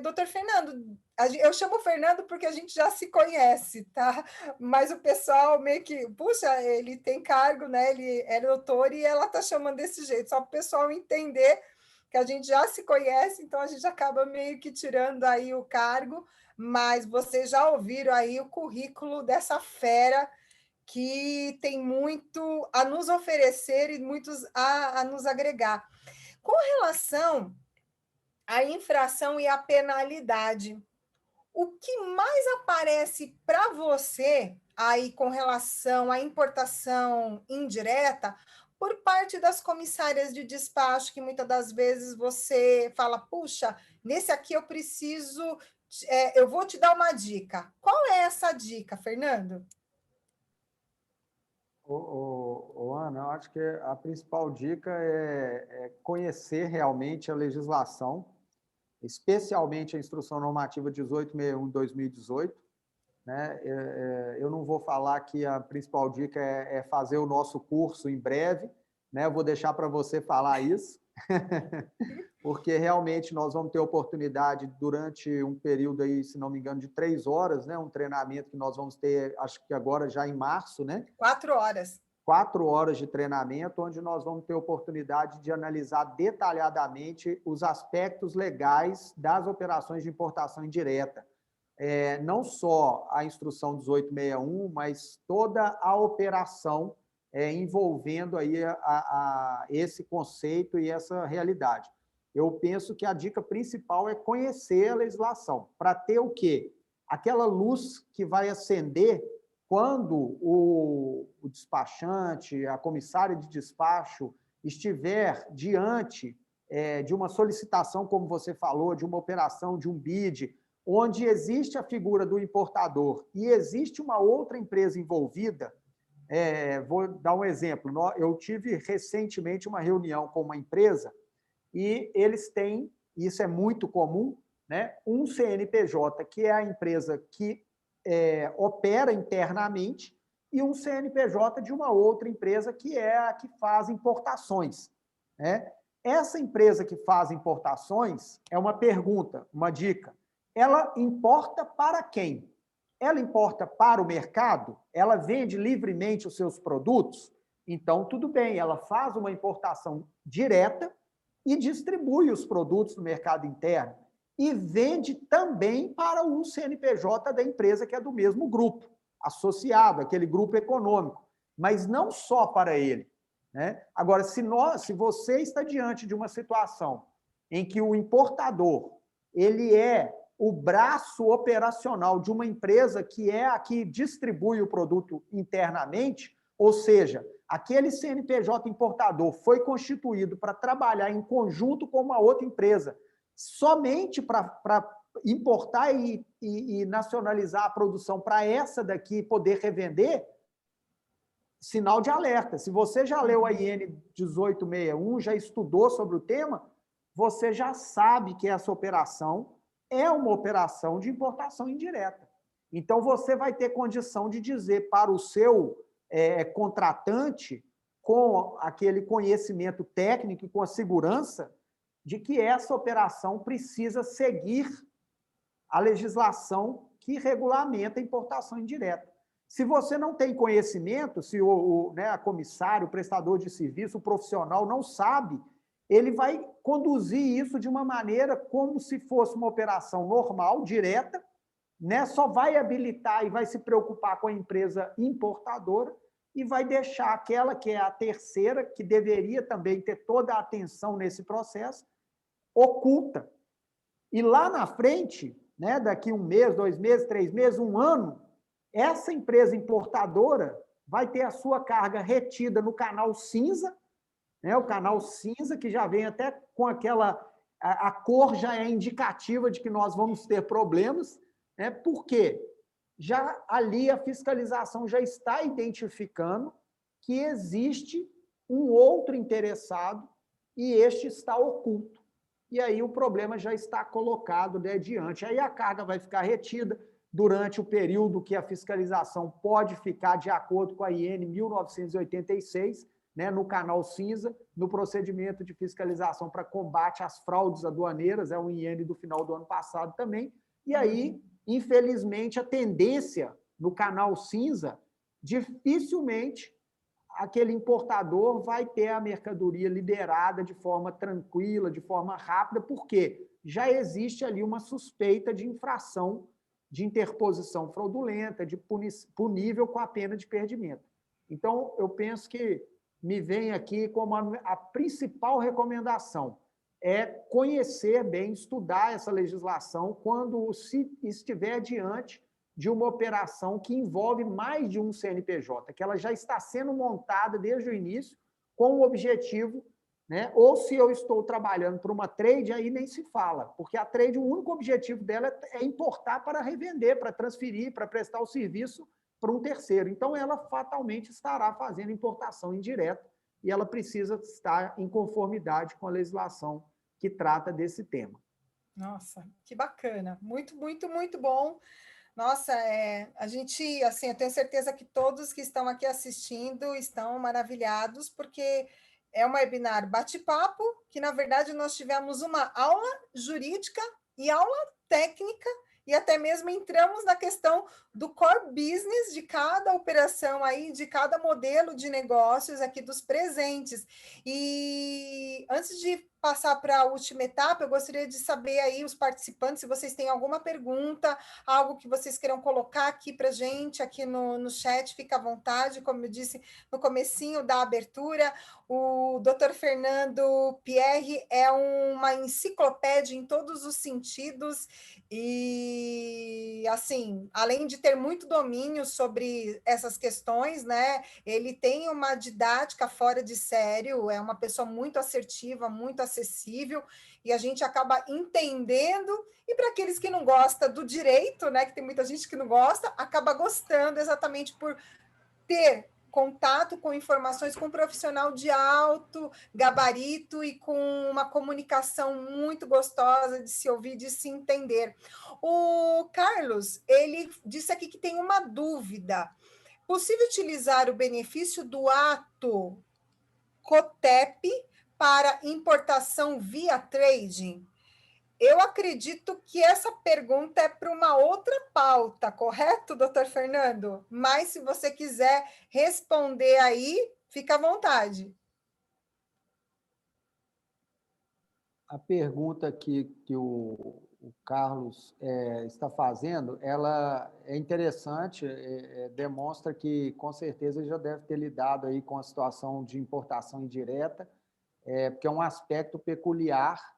[SPEAKER 2] Doutor Fernando, eu chamo Fernando porque a gente já se conhece, tá? Mas o pessoal meio que, puxa, ele tem cargo, né? Ele é doutor e ela tá chamando desse jeito, só para o pessoal entender que a gente já se conhece, então a gente acaba meio que tirando aí o cargo, mas vocês já ouviram aí o currículo dessa fera que tem muito a nos oferecer e muitos a nos agregar. Com relação à infração e à penalidade, o que mais aparece para você aí com relação à importação indireta por parte das comissárias de despacho, que muitas das vezes você fala, puxa, nesse aqui eu preciso, eu vou te dar uma dica. Qual é essa dica, Fernando?
[SPEAKER 3] Ana, eu acho que a principal dica é conhecer realmente a legislação, especialmente a Instrução Normativa 1861 de 2018. Né? Eu não vou falar que a principal dica é fazer o nosso curso em breve, né? Eu vou deixar para você falar isso, porque realmente nós vamos ter oportunidade durante um período aí, se não me engano, de 3 horas, né? Um treinamento que nós vamos ter, acho que agora já em março, né?
[SPEAKER 2] 4 horas.
[SPEAKER 3] 4 horas de treinamento, onde nós vamos ter oportunidade de analisar detalhadamente os aspectos legais das operações de importação indireta. Não só a instrução 1861, mas toda a operação envolvendo aí esse conceito e essa realidade. Eu penso que a dica principal é conhecer a legislação, para ter o quê? Aquela luz que vai acender quando o despachante, a comissária de despacho estiver diante de uma solicitação, como você falou, de uma operação, de um bid, onde existe a figura do importador e existe uma outra empresa envolvida. Vou dar um exemplo. Eu tive recentemente uma reunião com uma empresa e eles têm, isso é muito comum, né, um CNPJ, que é a empresa que opera internamente, e um CNPJ de uma outra empresa, que é a que faz importações. Né? Essa empresa que faz importações, é uma pergunta, uma dica, ela importa para quem? Ela importa para o mercado? Ela vende livremente os seus produtos? Então, tudo bem, ela faz uma importação direta e distribui os produtos no mercado interno e vende também para o CNPJ da empresa que é do mesmo grupo, associado àquele grupo econômico, mas não só para ele. Né? Agora, se você está diante de uma situação em que o importador ele é o braço operacional de uma empresa que é a que distribui o produto internamente, Ou seja, aquele CNPJ importador foi constituído para trabalhar em conjunto com uma outra empresa, somente para importar e nacionalizar a produção para essa daqui poder revender, sinal de alerta. Se você já leu a IN 1861, já estudou sobre o tema, você já sabe que essa operação é uma operação de importação indireta. Então, você vai ter condição de dizer para o seu contratante, com aquele conhecimento técnico e com a segurança, de que essa operação precisa seguir a legislação que regulamenta a importação indireta. Se você não tem conhecimento, se a comissário, o prestador de serviço, o profissional não sabe, ele vai conduzir isso de uma maneira como se fosse uma operação normal, direta, só vai habilitar e vai se preocupar com a empresa importadora e vai deixar aquela que é a terceira, que deveria também ter toda a atenção nesse processo, oculta. E lá na frente, daqui 1 mês, 2 meses, 3 meses, 1 ano, essa empresa importadora vai ter a sua carga retida no canal cinza, o canal cinza, que já vem até com aquela... A cor já é indicativa de que nós vamos ter problemas, por quê? Já ali a fiscalização já está identificando que existe um outro interessado e este está oculto. E aí o problema já está colocado diante. Aí a carga vai ficar retida durante o período que a fiscalização pode ficar de acordo com a IN 1986, no canal cinza, no procedimento de fiscalização para combate às fraudes aduaneiras, é um IN do final do ano passado também. E aí, infelizmente, a tendência no canal cinza, dificilmente aquele importador vai ter a mercadoria liberada de forma tranquila, de forma rápida, porque já existe ali uma suspeita de infração, de interposição fraudulenta, de punível com a pena de perdimento. Então, eu penso que me vem aqui como a principal recomendação é conhecer bem, estudar essa legislação quando se estiver diante de uma operação que envolve mais de um CNPJ, que ela já está sendo montada desde o início com o objetivo, ou se eu estou trabalhando para uma trade, aí nem se fala, porque a trade, o único objetivo dela é importar para revender, para transferir, para prestar o serviço para um terceiro. Então, ela fatalmente estará fazendo importação indireta e ela precisa estar em conformidade com a legislação que trata desse tema.
[SPEAKER 2] Nossa, que bacana. Muito, muito, muito bom. Nossa, a gente, assim, eu tenho certeza que todos que estão aqui assistindo estão maravilhados, porque é um webinar bate-papo, que, na verdade, nós tivemos uma aula jurídica e aula técnica, e até mesmo entramos na questão do core business de cada operação aí, de cada modelo de negócios aqui dos presentes. E antes de passar para a última etapa, eu gostaria de saber aí, os participantes, se vocês têm alguma pergunta, algo que vocês queiram colocar aqui para a gente, aqui no chat, fica à vontade, como eu disse no comecinho da abertura, o Dr. Fernando Pierre é uma enciclopédia em todos os sentidos e, assim, além de ter muito domínio sobre essas questões, ele tem uma didática fora de sério, é uma pessoa muito assertiva, muito acessível, e a gente acaba entendendo, e para aqueles que não gostam do direito, que tem muita gente que não gosta, acaba gostando exatamente por ter contato com informações com um profissional de alto gabarito e com uma comunicação muito gostosa de se ouvir, de se entender. O Carlos, ele disse aqui que tem uma dúvida. Possível utilizar o benefício do ato COTEP para importação via trading? Eu acredito que essa pergunta é para uma outra pauta, correto, doutor Fernando? Mas, se você quiser responder aí, fica à vontade.
[SPEAKER 3] A pergunta que o Carlos está fazendo, ela é interessante, demonstra que, com certeza, ele já deve ter lidado aí com a situação de importação indireta, porque é um aspecto peculiar,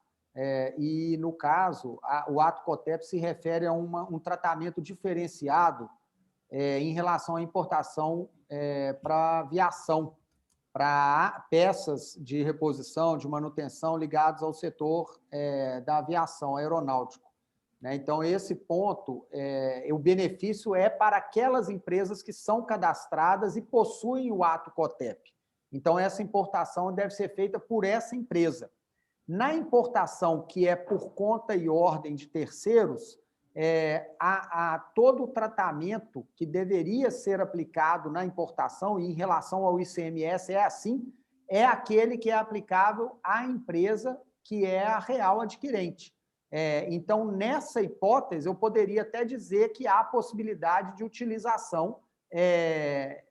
[SPEAKER 3] e, no caso, o ato COTEP se refere a um tratamento diferenciado em relação à importação para aviação, para peças de reposição, de manutenção ligados ao setor da aviação aeronáutico. Né? Então, esse ponto, o benefício é para aquelas empresas que são cadastradas e possuem o ato COTEP. Então, essa importação deve ser feita por essa empresa. Na importação, que é por conta e ordem de terceiros, há todo o tratamento que deveria ser aplicado na importação, e em relação ao ICMS é assim, é aquele que é aplicável à empresa que é a real adquirente. Então, nessa hipótese, eu poderia até dizer que há possibilidade de utilização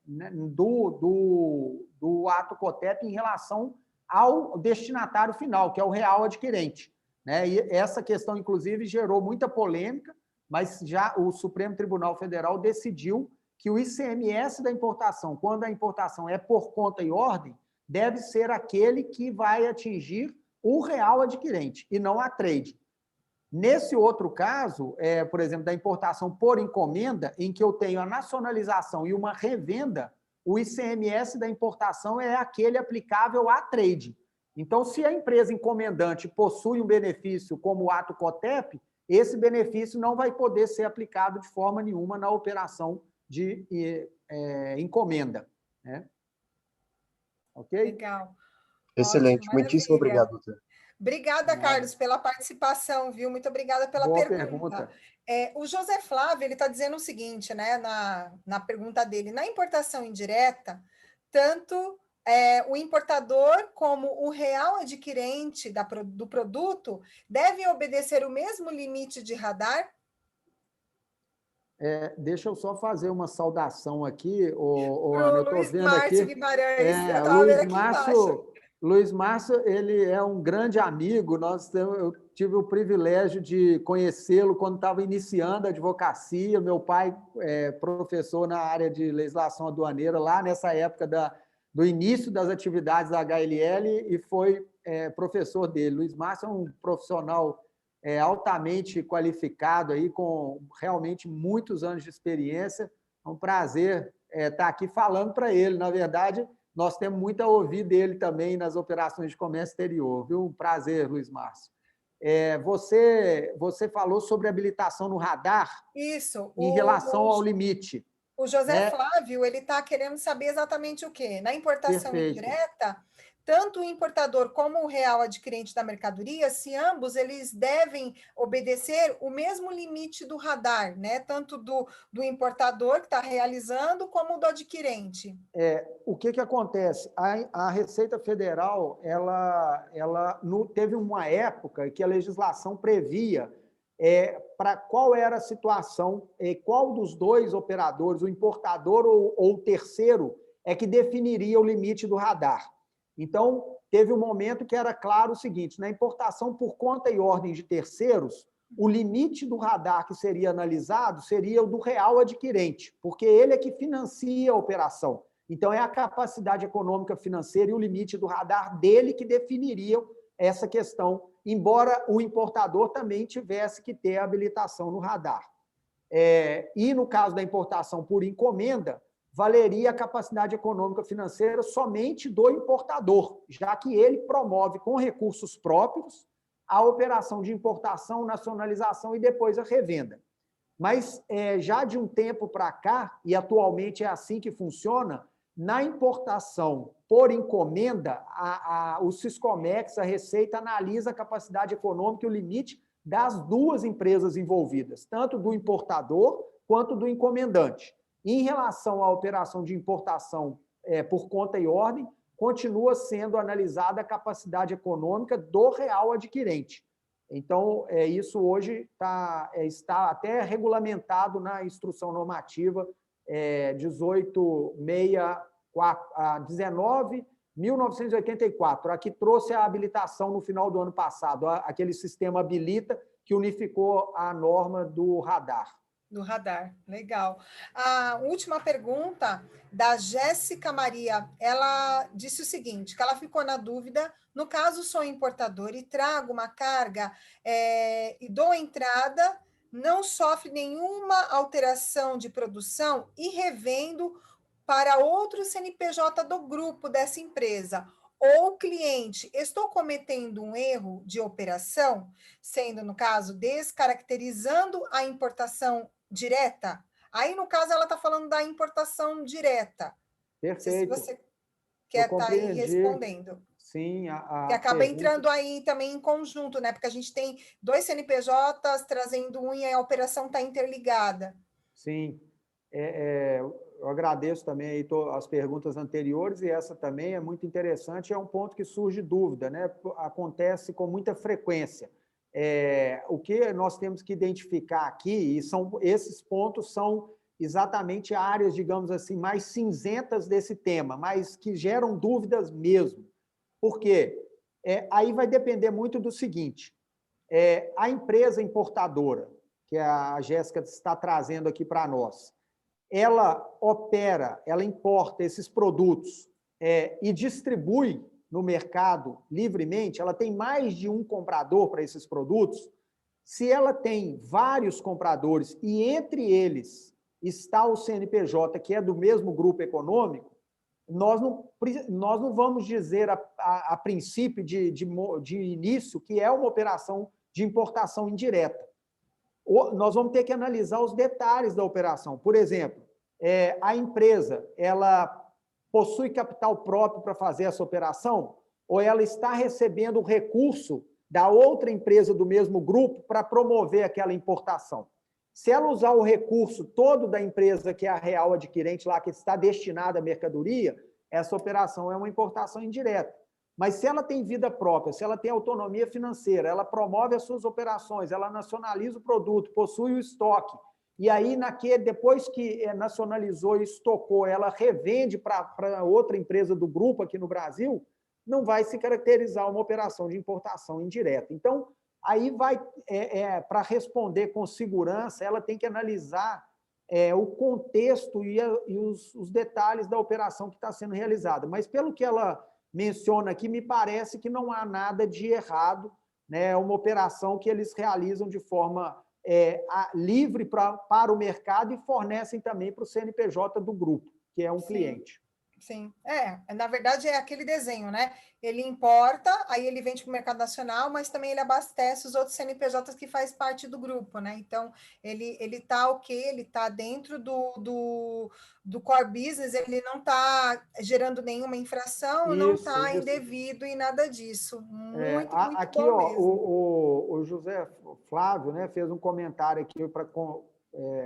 [SPEAKER 3] do ato COTEP em relação ao destinatário final, que é o real adquirente. Né? E essa questão, inclusive, gerou muita polêmica, mas já o Supremo Tribunal Federal decidiu que o ICMS da importação, quando a importação é por conta e ordem, deve ser aquele que vai atingir o real adquirente, e não a trade. Nesse outro caso, por exemplo, da importação por encomenda, em que eu tenho a nacionalização e uma revenda, o ICMS da importação é aquele aplicável à trade. Então, se a empresa encomendante possui um benefício como o ato COTEP, esse benefício não vai poder ser aplicado de forma nenhuma na operação de encomenda. Né? Ok?
[SPEAKER 2] Legal.
[SPEAKER 1] Excelente.
[SPEAKER 2] Ótimo,
[SPEAKER 1] Muitíssimo
[SPEAKER 2] maravilha.
[SPEAKER 1] obrigado, doutor.
[SPEAKER 2] Obrigada, Carlos, pela participação, viu? Muito obrigada pela
[SPEAKER 3] Boa
[SPEAKER 2] pergunta.
[SPEAKER 3] pergunta.
[SPEAKER 2] O José Flávio está dizendo o seguinte, né, na pergunta dele: na importação indireta, tanto o importador como o real adquirente do produto devem obedecer o mesmo limite de radar?
[SPEAKER 3] Deixa eu só fazer uma saudação aqui,
[SPEAKER 2] Para
[SPEAKER 3] Ana,
[SPEAKER 2] o
[SPEAKER 3] eu estou
[SPEAKER 2] Luiz
[SPEAKER 3] vendo
[SPEAKER 2] Márcio
[SPEAKER 3] aqui,
[SPEAKER 2] Guimarães, eu estava vendo aqui embaixo.
[SPEAKER 3] Luiz Márcio, ele é um grande amigo, eu tive o privilégio de conhecê-lo quando estava iniciando a advocacia, meu pai é professor na área de legislação aduaneira, lá nessa época do início das atividades da HLL, e foi professor dele. Luiz Márcio é um profissional altamente qualificado, aí, com realmente muitos anos de experiência. É um prazer estar aqui falando para ele. Na verdade, nós temos muito a ouvir dele também nas operações de comércio exterior. Viu? Um prazer, Luiz Márcio. Você falou sobre habilitação no radar.
[SPEAKER 2] Isso.
[SPEAKER 3] Em relação ao limite.
[SPEAKER 2] O José Flávio, ele está querendo saber exatamente o quê? Na importação
[SPEAKER 3] Perfeito.
[SPEAKER 2] indireta, tanto o importador como o real adquirente da mercadoria, se ambos eles devem obedecer o mesmo limite do radar, né? Tanto do importador que está realizando, como do adquirente.
[SPEAKER 3] O que acontece? A Receita Federal teve uma época que a legislação previa para qual era a situação, qual dos dois operadores, o importador ou o terceiro, é que definiria o limite do radar. Então, teve um momento que era claro o seguinte: na importação por conta e ordem de terceiros, o limite do radar que seria analisado seria o do real adquirente, porque ele é que financia a operação. Então, é a capacidade econômica financeira e o limite do radar dele que definiriam essa questão, embora o importador também tivesse que ter habilitação no radar. E, no caso da importação por encomenda, valeria a capacidade econômica financeira somente do importador, já que ele promove com recursos próprios a operação de importação, nacionalização e depois a revenda. Mas, já de um tempo para cá, e atualmente é assim que funciona, na importação por encomenda, o Siscomex, a Receita, analisa a capacidade econômica e o limite das duas empresas envolvidas, tanto do importador quanto do encomendante. Em relação à operação de importação por conta e ordem, continua sendo analisada a capacidade econômica do real adquirente. Então, isso hoje está até regulamentado na Instrução Normativa 19.1984, a que trouxe a habilitação no final do ano passado, aquele sistema habilita que unificou a norma do radar.
[SPEAKER 2] Do radar, legal. A última pergunta da Jéssica Maria, ela disse o seguinte, que ela ficou na dúvida: no caso sou importador e trago uma carga e dou entrada, não sofre nenhuma alteração de produção e revendo para outro CNPJ do grupo dessa empresa, ou cliente, estou cometendo um erro de operação, sendo, no caso, descaracterizando a importação direta? Aí, no caso, ela está falando da importação direta. Não sei se
[SPEAKER 3] Perfeito.
[SPEAKER 2] você
[SPEAKER 3] Eu
[SPEAKER 2] quer estar aí
[SPEAKER 3] compreendi,
[SPEAKER 2] respondendo.
[SPEAKER 3] sim,
[SPEAKER 2] Que
[SPEAKER 3] a
[SPEAKER 2] acaba
[SPEAKER 3] pergunta.
[SPEAKER 2] entrando aí também em conjunto, né? Porque a gente tem dois CNPJs trazendo um e a operação está interligada.
[SPEAKER 3] Sim, eu agradeço também aí as perguntas anteriores e essa também é muito interessante, é um ponto que surge dúvida, né? Acontece com muita frequência. O que nós temos que identificar aqui, e esses pontos são exatamente áreas, digamos assim, mais cinzentas desse tema, mas que geram dúvidas mesmo. Por quê? Aí vai depender muito do seguinte, a empresa importadora, que a Jéssica está trazendo aqui para nós, ela opera, ela importa esses produtos e distribui no mercado livremente, ela tem mais de um comprador para esses produtos. Se ela tem vários compradores e entre eles está o CNPJ, que é do mesmo grupo econômico, nós não vamos dizer a princípio de início que é uma operação de importação indireta. Nós vamos ter que analisar os detalhes da operação. Por exemplo, a empresa ela possui capital próprio para fazer essa operação ou ela está recebendo recurso da outra empresa do mesmo grupo para promover aquela importação? Se ela usar o recurso todo da empresa, que é a real adquirente lá, que está destinada à mercadoria, essa operação é uma importação indireta. Mas se ela tem vida própria, se ela tem autonomia financeira, ela promove as suas operações, ela nacionaliza o produto, possui o estoque, e aí, depois que nacionalizou e estocou, ela revende para outra empresa do grupo aqui no Brasil, não vai se caracterizar uma operação de importação indireta. Então, aí vai, para responder com segurança, ela tem que analisar o contexto e os detalhes da operação que está sendo realizada. Mas, pelo que ela menciona aqui, me parece que não há nada de errado, né? Uma operação que eles realizam de forma livre para o mercado e fornecem também para o CNPJ do grupo, que é um cliente.
[SPEAKER 2] Sim, na verdade é aquele desenho, né? Ele importa, aí ele vende para o mercado nacional, mas também ele abastece os outros CNPJs que faz parte do grupo, né? Então, ele tá ok, ele está dentro do core business, ele não está gerando nenhuma infração, não
[SPEAKER 3] Isso,
[SPEAKER 2] está
[SPEAKER 3] isso.
[SPEAKER 2] indevido e nada disso. Muito, muito
[SPEAKER 3] Aqui,
[SPEAKER 2] bom
[SPEAKER 3] ó,
[SPEAKER 2] mesmo.
[SPEAKER 3] o José Flávio, né, fez um comentário aqui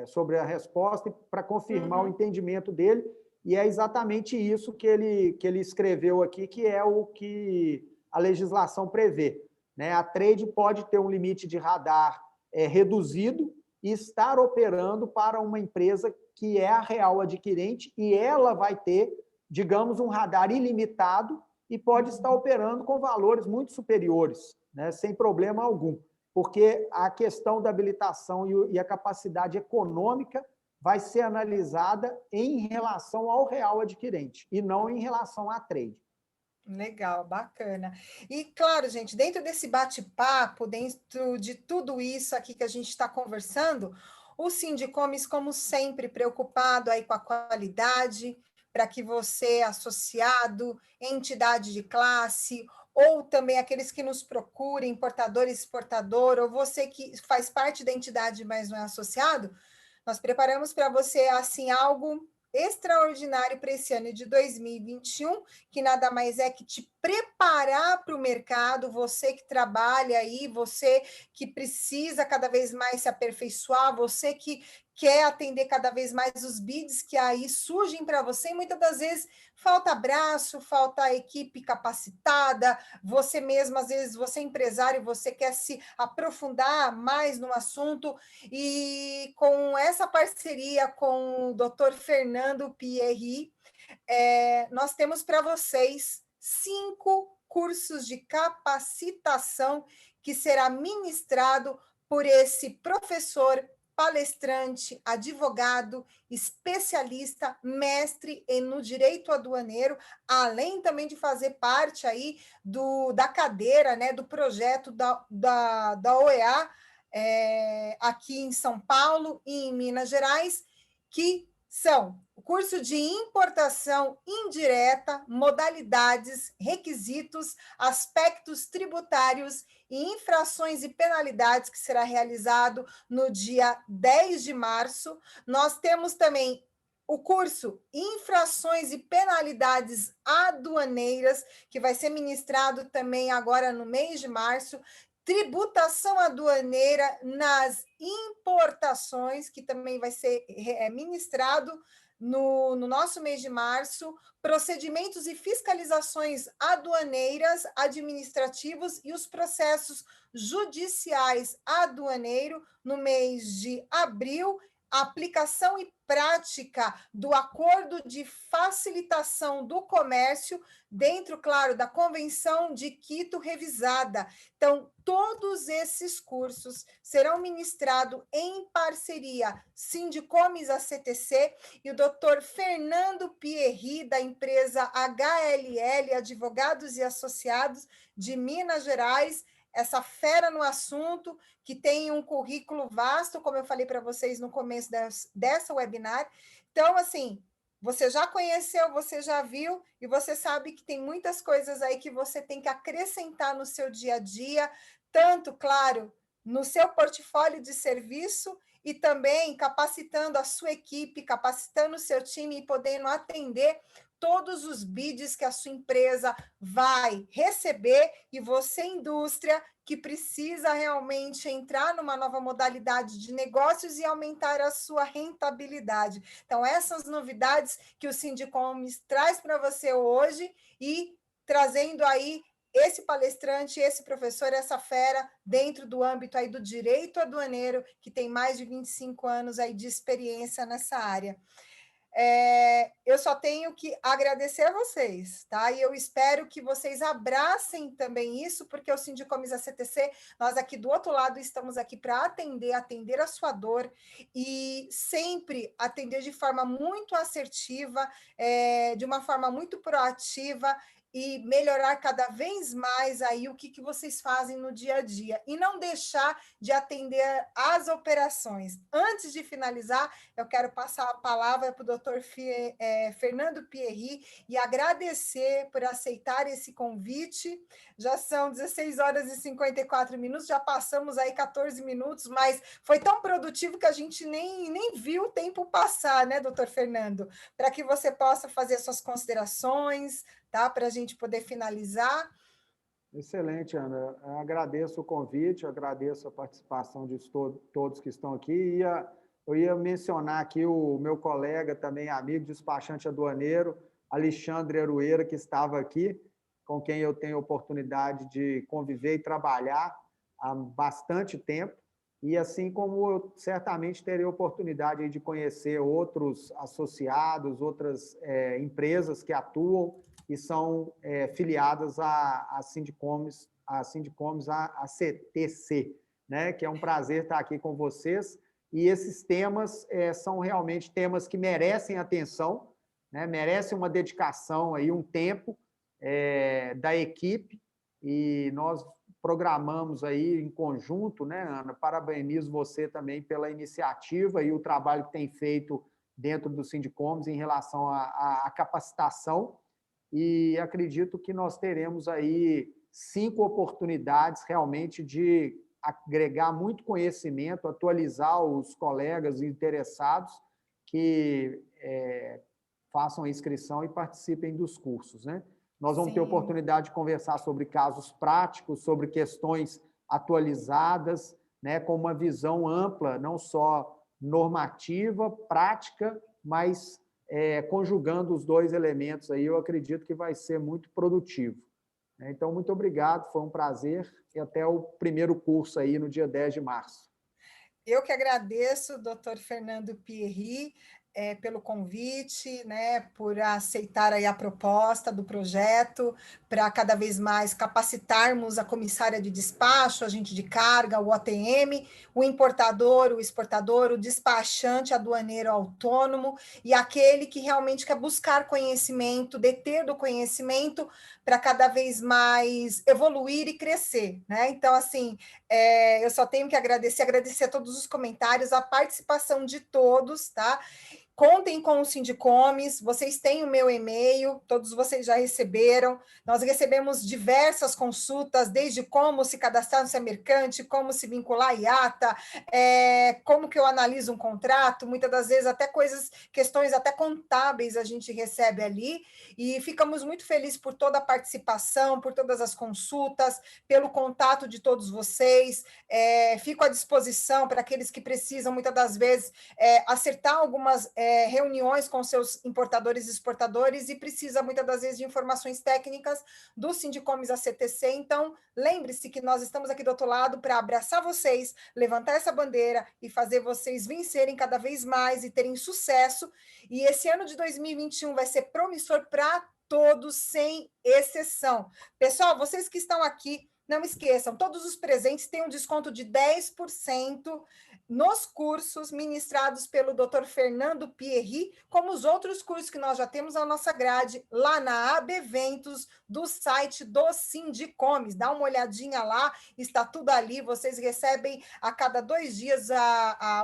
[SPEAKER 3] sobre a resposta para confirmar o entendimento dele, e é exatamente isso que ele escreveu aqui, que é o que a legislação prevê, né? A trade pode ter um limite de radar reduzido e estar operando para uma empresa que é a real adquirente, e ela vai ter, digamos, um radar ilimitado e pode estar operando com valores muito superiores, né, sem problema algum, porque a questão da habilitação e a capacidade econômica vai ser analisada em relação ao real adquirente e não em relação à trade.
[SPEAKER 2] Legal, bacana. E claro, gente, dentro desse bate-papo, dentro de tudo isso aqui que a gente está conversando, o Sindicomes, como sempre, preocupado aí com a qualidade, para que você, associado, entidade de classe, ou também aqueles que nos procurem, importador e exportador, ou você que faz parte da entidade, mas não é associado, nós preparamos para você, assim, algo extraordinário para esse ano de 2021, que nada mais é que te preparar para o mercado, você que trabalha aí, você que precisa cada vez mais se aperfeiçoar, você que quer atender cada vez mais os bids que aí surgem para você, e muitas das vezes falta braço, falta equipe capacitada, você mesmo, às vezes, você é empresário, você quer se aprofundar mais no assunto, e com essa parceria com o Dr. Fernando Pierri, nós temos para vocês 5 cursos de capacitação que será ministrado por esse professor, palestrante, advogado, especialista, mestre no direito aduaneiro, além também de fazer parte aí da cadeira, né, do projeto da OEA, aqui em São Paulo e em Minas Gerais, que são o curso de importação indireta, modalidades, requisitos, aspectos tributários e infrações e penalidades, que será realizado no dia 10 de março. Nós temos também o curso Infrações e Penalidades Aduaneiras, que vai ser ministrado também agora no mês de março. Tributação aduaneira nas importações, que também vai ser ministrado no nosso mês de março, procedimentos e fiscalizações aduaneiras, administrativos e os processos judiciais aduaneiro no mês de abril, aplicação e prática do acordo de facilitação do comércio, dentro, claro, da Convenção de Quito revisada. Então, todos esses cursos serão ministrados em parceria Sindicomes ACTC e o doutor Fernando Pierri, da empresa HLL Advogados e Associados de Minas Gerais, essa fera no assunto, que tem um currículo vasto, como eu falei para vocês no começo dessa webinar. Então, assim, você já conheceu, você já viu, e você sabe que tem muitas coisas aí que você tem que acrescentar no seu dia a dia, tanto, claro, no seu portfólio de serviço e também capacitando a sua equipe, capacitando o seu time e podendo atender todos os bids que a sua empresa vai receber, e você, indústria, que precisa realmente entrar numa nova modalidade de negócios e aumentar a sua rentabilidade. Então, essas novidades que o Sindicomes traz para você hoje, e trazendo aí esse palestrante, esse professor, essa fera, dentro do âmbito aí do direito aduaneiro, que tem mais de 25 anos aí de experiência nessa área. Eu só tenho que agradecer a vocês, tá? E eu espero que vocês abracem também isso, porque o Sindicomes ACTC, nós aqui do outro lado estamos aqui para atender a sua dor e sempre atender de forma muito assertiva, de uma forma muito proativa, e melhorar cada vez mais aí o que vocês fazem no dia a dia, e não deixar de atender as operações. Antes de finalizar, eu quero passar a palavra para o doutor Fernando Pierri e agradecer por aceitar esse convite. Já são 16 horas e 54 minutos, já passamos aí 14 minutos, mas foi tão produtivo que a gente nem viu o tempo passar, né, doutor Fernando? Para que você possa fazer suas considerações, tá? Para a gente poder finalizar.
[SPEAKER 3] Excelente, Ana. Eu agradeço o convite, eu agradeço a participação de todos que estão aqui. Eu ia mencionar aqui o meu colega, também amigo, despachante aduaneiro, Alexandre Arueira, que estava aqui, com quem eu tenho oportunidade de conviver e trabalhar há bastante tempo. E assim como eu certamente terei oportunidade de conhecer outros associados, outras empresas que atuam e são filiadas à Sindicomes, à CTC, né? Que é um prazer estar aqui com vocês. E esses temas são realmente temas que merecem atenção, né? Merecem uma dedicação, aí, um tempo da equipe, e nós programamos aí em conjunto, né, Ana? Parabenizo você também pela iniciativa e o trabalho que tem feito dentro do Sindicomes em relação à capacitação, e acredito que nós teremos aí 5 oportunidades realmente de agregar muito conhecimento, atualizar os colegas interessados que façam a inscrição e participem dos cursos, né? Nós vamos ter oportunidade de conversar sobre casos práticos, sobre questões atualizadas, né, com uma visão ampla, não só normativa, prática, mas conjugando os dois elementos aí, eu acredito que vai ser muito produtivo. Então, muito obrigado, foi um prazer, e até o primeiro curso aí no dia 10 de março.
[SPEAKER 2] Eu que agradeço, doutor Fernando Pierri, pelo convite, né, por aceitar aí a proposta do projeto, para cada vez mais capacitarmos a comissária de despacho, agente de carga, o OTM, o importador, o exportador, o despachante aduaneiro autônomo e aquele que realmente quer buscar conhecimento, deter do conhecimento para cada vez mais evoluir e crescer, né? Então, assim, eu só tenho que agradecer a todos os comentários, a participação de todos, tá? Contem com o Sindicomes, vocês têm o meu e-mail, todos vocês já receberam. Nós recebemos diversas consultas, desde como se cadastrar no Semercante, como se vincular à IATA, como que eu analiso um contrato, muitas das vezes até questões até contábeis a gente recebe ali, e ficamos muito felizes por toda a participação, por todas as consultas, pelo contato de todos vocês. Fico à disposição para aqueles que precisam, muitas das vezes, acertar algumas reuniões com seus importadores e exportadores e precisa, muitas das vezes, de informações técnicas do Sindicomes ACTC. Então, lembre-se que nós estamos aqui do outro lado para abraçar vocês, levantar essa bandeira e fazer vocês vencerem cada vez mais e terem sucesso. E esse ano de 2021 vai ser promissor para todos, sem exceção. Pessoal, vocês que estão aqui, não esqueçam, todos os presentes têm um desconto de 10% nos cursos ministrados pelo Dr. Fernando Pierri, como os outros cursos que nós já temos na nossa grade, lá na AB Eventos, do site do Sindicomes. Dá uma olhadinha lá, está tudo ali, vocês recebem a cada 2 dias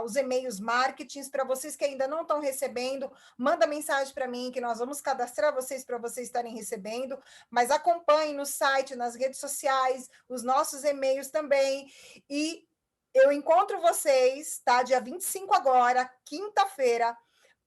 [SPEAKER 2] os e-mails marketings. Para vocês que ainda não estão recebendo, manda mensagem para mim, que nós vamos cadastrar vocês para vocês estarem recebendo, mas acompanhem no site, nas redes sociais, os nossos e-mails também, e eu encontro vocês, tá? Dia 25 agora, quinta-feira,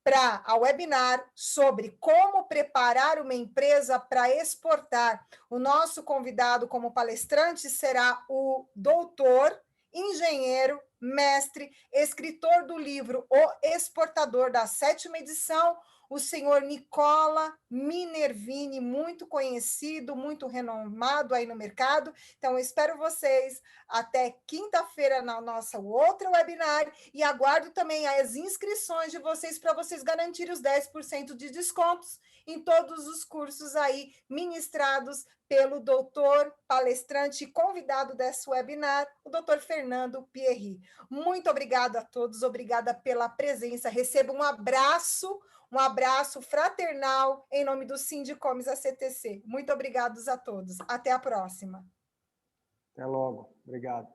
[SPEAKER 2] para a webinar sobre como preparar uma empresa para exportar. O nosso convidado como palestrante será o doutor, engenheiro, mestre, escritor do livro O Exportador, da 7ª edição, o senhor Nicola Minervini, muito conhecido, muito renomado aí no mercado. Então, eu espero vocês até quinta-feira na nossa outra webinar e aguardo também as inscrições de vocês para vocês garantirem os 10% de descontos em todos os cursos aí ministrados pelo doutor, palestrante e convidado desse webinar, o doutor Fernando Pierri. Muito obrigada a todos, obrigada pela presença. Receba um abraço fraternal em nome do Sindicomes ACTC. Muito obrigados a todos. Até a próxima.
[SPEAKER 3] Até logo. Obrigado.